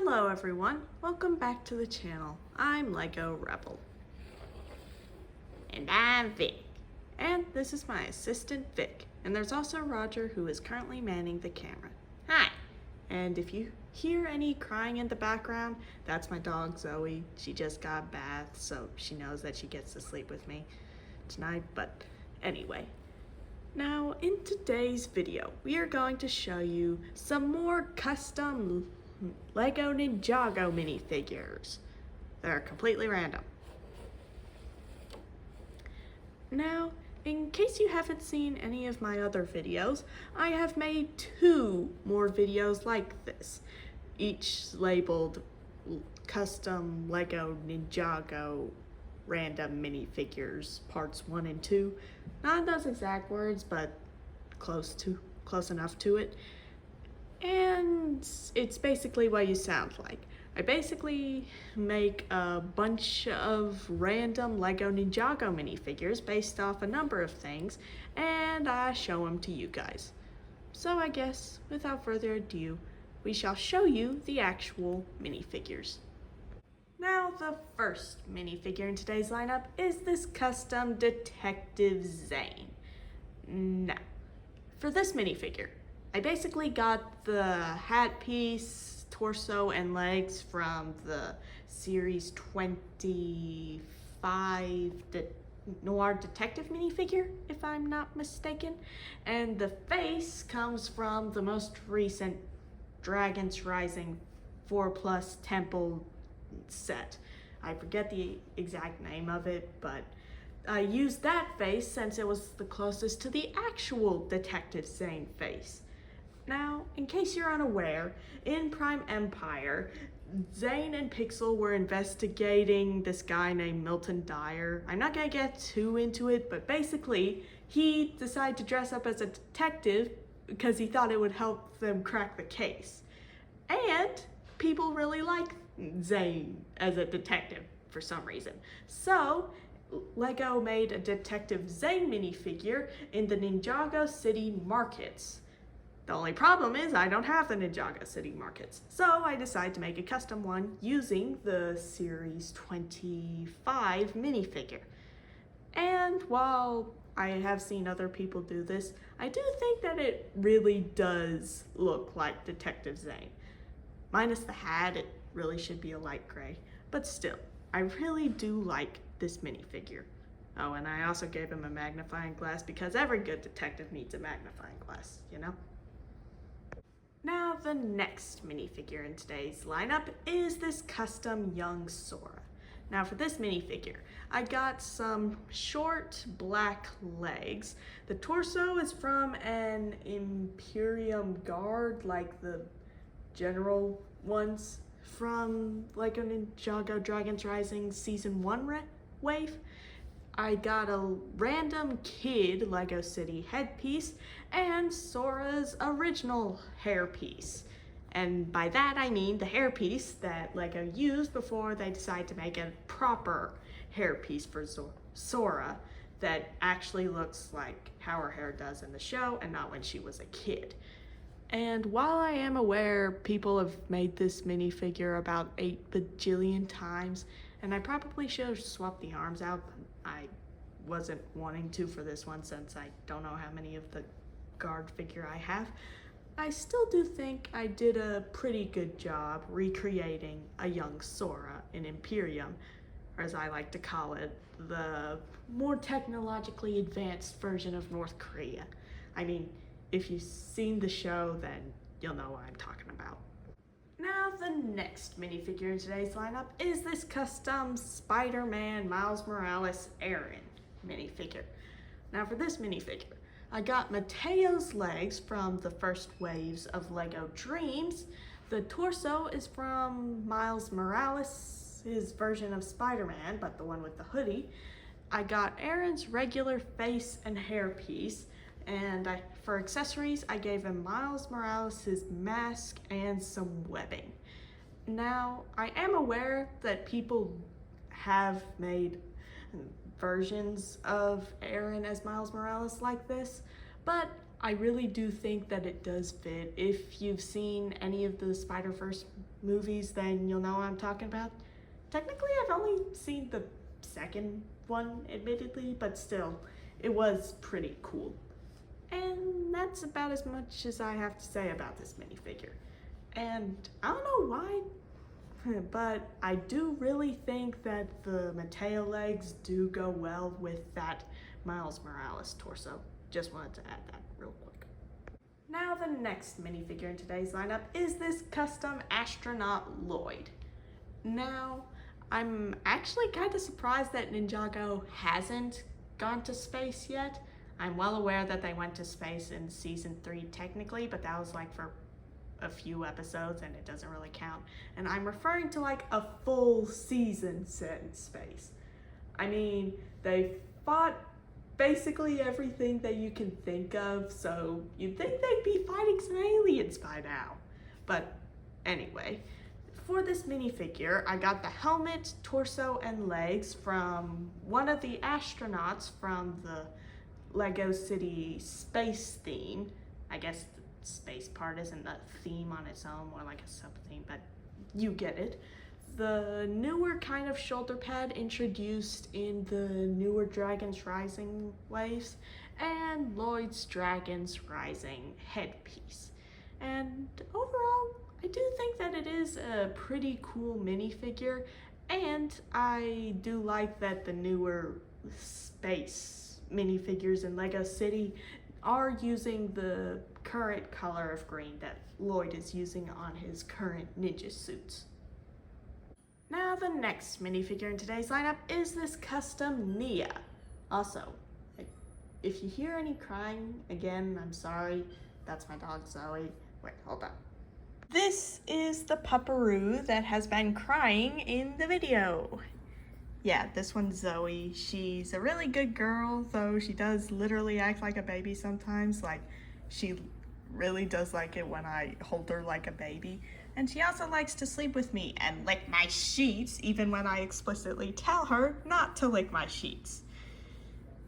Hello everyone, welcome back to the channel. I'm Lego Rebel. And I'm Vic. And this is my assistant Vic. And there's also Roger, who is currently manning the camera. Hi. And if you hear any crying in the background, that's my dog Zoe. She just got a bath, so she knows that she gets to sleep with me tonight. But anyway, now in today's video, we are going to show you some more custom Lego Ninjago minifigures that are completely random. Now, in case you haven't seen any of my other videos, I have made 2 more videos like this, each labeled Custom Lego Ninjago Random Minifigures Parts 1 and 2. Not those exact words, but close enough to it. And it's basically what you sound like. I basically make a bunch of random Lego Ninjago minifigures based off a number of things, and I show them to you guys. So I guess, without further ado, we shall show you the actual minifigures. Now, the first minifigure in today's lineup is this custom Detective Zane. Now, for this minifigure, I basically got the hat piece, torso, and legs from the Series 25 Noir Detective minifigure, if I'm not mistaken. And the face comes from the most recent Dragon's Rising 4+ Temple set. I forget the exact name of it, but I used that face since it was the closest to the actual Detective Zane face. Now, in case you're unaware, in Prime Empire, Zane and Pixel were investigating this guy named Milton Dyer. I'm not gonna get too into it, but basically, he decided to dress up as a detective because he thought it would help them crack the case. And people really like Zane as a detective for some reason. So, Lego made a Detective Zane minifigure in the Ninjago City markets. The only problem is I don't have the Ninjago City markets, so I decided to make a custom one using the Series 25 minifigure. And while I have seen other people do this, I do think that it really does look like Detective Zane. Minus the hat, it really should be a light gray, but still, I really do like this minifigure. Oh, and I also gave him a magnifying glass because every good detective needs a magnifying glass, you know? Now, the next minifigure in today's lineup is this custom young Sora. Now, for this minifigure, I got some short black legs. The torso is from an Imperium Guard, like the general ones from Lego Ninjago Dragon's Rising Season 1 wave. I got a random kid Lego City headpiece and Sora's original hairpiece. And by that I mean the hairpiece that Lego used before they decided to make a proper hairpiece for Sora that actually looks like how her hair does in the show and not when she was a kid. And while I am aware people have made this minifigure about 8 bajillion times, and I probably should have swapped the arms out, but I wasn't wanting to for this one since I don't know how many of the guard figure I have, I still do think I did a pretty good job recreating a young Sora in Imperium, or as I like to call it, the more technologically advanced version of North Korea. I mean, if you've seen the show, then you'll know what I'm talking about. Now, the next minifigure in today's lineup is this custom Spider-Man Miles Morales Aaron minifigure. Now, for this minifigure, I got Mateo's legs from the first waves of Lego Dreams. The torso is from Miles Morales, his version of Spider-Man, but the one with the hoodie. I got Aaron's regular face and hairpiece, and for accessories, I gave him Miles Morales' mask and some webbing. Now, I am aware that people have made versions of Aaron as Miles Morales like this, but I really do think that it does fit. If you've seen any of the Spider-Verse movies, then you'll know what I'm talking about. Technically, I've only seen the second one, admittedly, but still, it was pretty cool. And that's about as much as I have to say about this minifigure. And I don't know why, but I do really think that the Mateo legs do go well with that Miles Morales torso. Just wanted to add that real quick. Now the next minifigure in today's lineup is this custom astronaut Lloyd. Now, I'm actually kind of surprised that Ninjago hasn't gone to space yet. I'm well aware that they went to space in season 3 technically, but that was like for a few episodes and it doesn't really count. And I'm referring to like a full season set in space. I mean, they fought basically everything that you can think of, so you'd think they'd be fighting some aliens by now. But anyway, for this minifigure, I got the helmet, torso, and legs from one of the astronauts from the Lego City space theme. I guess the space part isn't a theme on its own, more like a sub-theme, but you get it. The newer kind of shoulder pad introduced in the newer Dragons Rising waves, and Lloyd's Dragons Rising headpiece. And overall, I do think that it is a pretty cool minifigure, and I do like that the newer space minifigures in Lego City are using the current color of green that Lloyd is using on his current ninja suits. Now the next minifigure in today's lineup is this custom Nia. Also, if you hear any crying, again, I'm sorry, that's my dog Zoe. Wait, hold on. This is the pupperoo that has been crying in the video. Yeah, this one's Zoe. She's a really good girl, though she does literally act like a baby sometimes. Like, she really does like it when I hold her like a baby. And she also likes to sleep with me and lick my sheets, even when I explicitly tell her not to lick my sheets.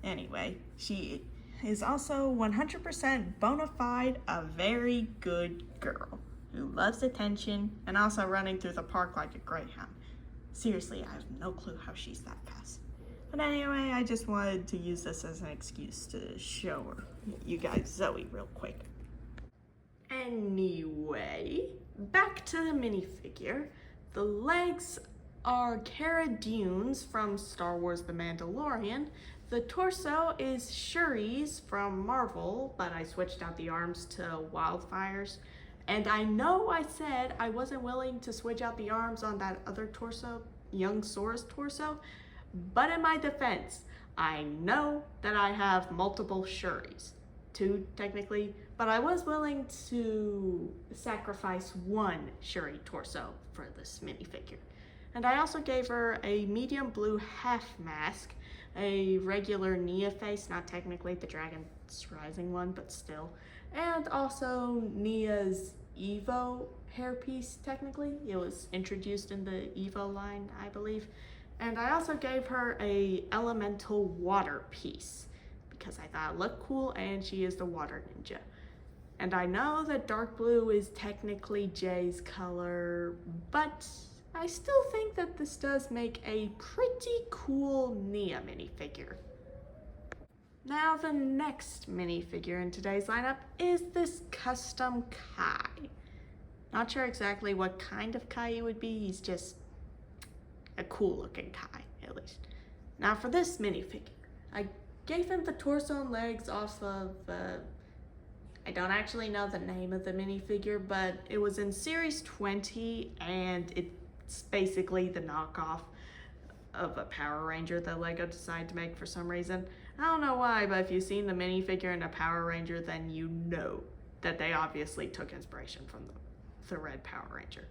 Anyway, she is also 100% bona fide a very good girl who loves attention and also running through the park like a greyhound. Seriously, I have no clue how she's that fast. But anyway, I just wanted to use this as an excuse to show her, you guys, Zoe real quick. Anyway, back to the minifigure. The legs are Cara Dune's from Star Wars The Mandalorian. The torso is Shuri's from Marvel, but I switched out the arms to Wildfire's. And I know I said I wasn't willing to switch out the arms on that other torso, young Sora's torso, but in my defense, I know that I have multiple Shuris. 2 technically, but I was willing to sacrifice one Shuri torso for this minifigure. And I also gave her a medium blue half mask, a regular Nia face, not technically the Dragon's Rising one, but still, and also Nia's Evo hairpiece, technically. It was introduced in the Evo line, I believe. And I also gave her a elemental water piece, because I thought it looked cool and she is the water ninja. And I know that dark blue is technically Jay's color, but I still think that this does make a pretty cool Nia minifigure. Now the next minifigure in today's lineup is this custom Kai. Not sure exactly what kind of Kai he would be, he's just a cool looking Kai, at least. Now for this minifigure, I gave him the torso and legs off of, I don't actually know the name of the minifigure, but it was in Series 20, and it's basically the knockoff of a Power Ranger that Lego decided to make for some reason. I don't know why, but if you've seen the minifigure in a Power Ranger, then you know that they obviously took inspiration from the Red Power Ranger.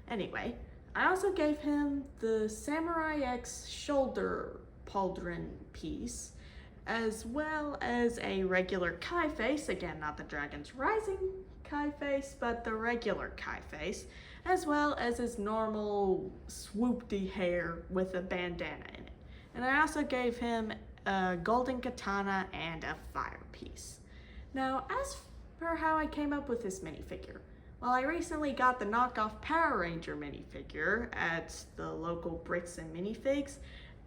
Anyway, I also gave him the Samurai X shoulder pauldron piece, as well as a regular Kai face, again, not the Dragon's Rising Kai face, but the regular Kai face, as well as his normal swoopty hair with a bandana in it. And I also gave him a golden katana and a fire piece. Now, as for how I came up with this minifigure, well, I recently got the knockoff Power Ranger minifigure at the local Bricks and Minifigs,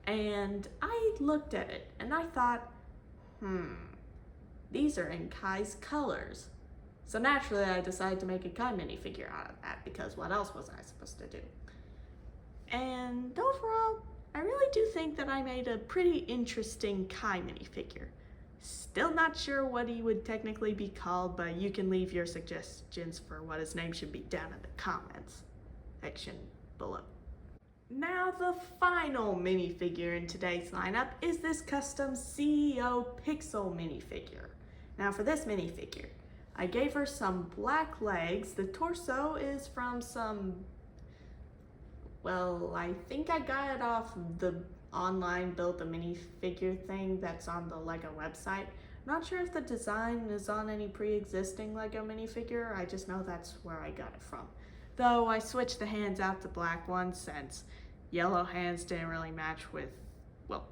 and I looked at it and I thought, these are in Kai's colors. So naturally I decided to make a Kai minifigure out of that, because what else was I supposed to do? And overall, I really do think that I made a pretty interesting Kai minifigure. Still not sure what he would technically be called, but you can leave your suggestions for what his name should be down in the comments section below. Now the final minifigure in today's lineup is this custom CEO Pixel minifigure. Now for this minifigure, I gave her some black legs. The torso is from some, well, I think I got it off the online build a minifigure thing that's on the Lego website. I'm not sure if the design is on any pre-existing Lego minifigure. I just know that's where I got it from. Though I switched the hands out to black ones since yellow hands didn't really match with, well,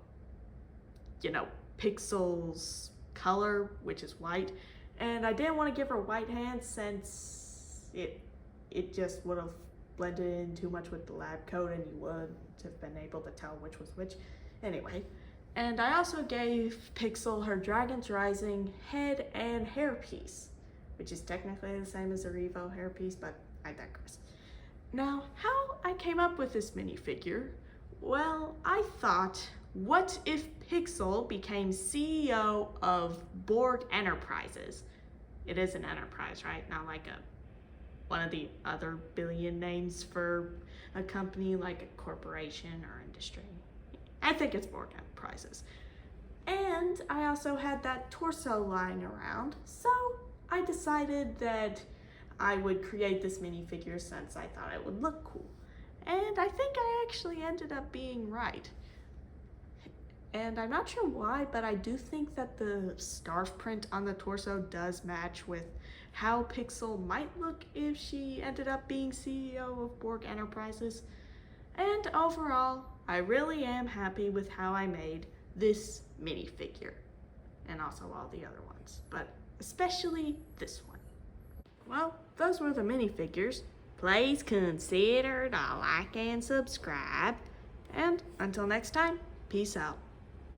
you know, Pixel's color, which is white. And I didn't want to give her white hands since it just would have blended in too much with the lab coat and you would have been able to tell which was which. Anyway, and I also gave Pixel her Dragon's Rising head and hairpiece, which is technically the same as a Revo hairpiece, but I digress. Now, how I came up with this minifigure? Well, I thought, what if Pixel became CEO of Borg Enterprises? It is an enterprise, right? Not like one of the other billion names for a company like a corporation or industry. I think it's Borg Enterprises. And I also had that torso lying around, so I decided that I would create this minifigure since I thought it would look cool. And I think I actually ended up being right. And I'm not sure why, but I do think that the scarf print on the torso does match with how Pixel might look if she ended up being CEO of Borg Enterprises. And overall, I really am happy with how I made this minifigure. And also all the other ones, but especially this one. Well, those were the minifigures. Please consider to like and subscribe. And until next time, peace out.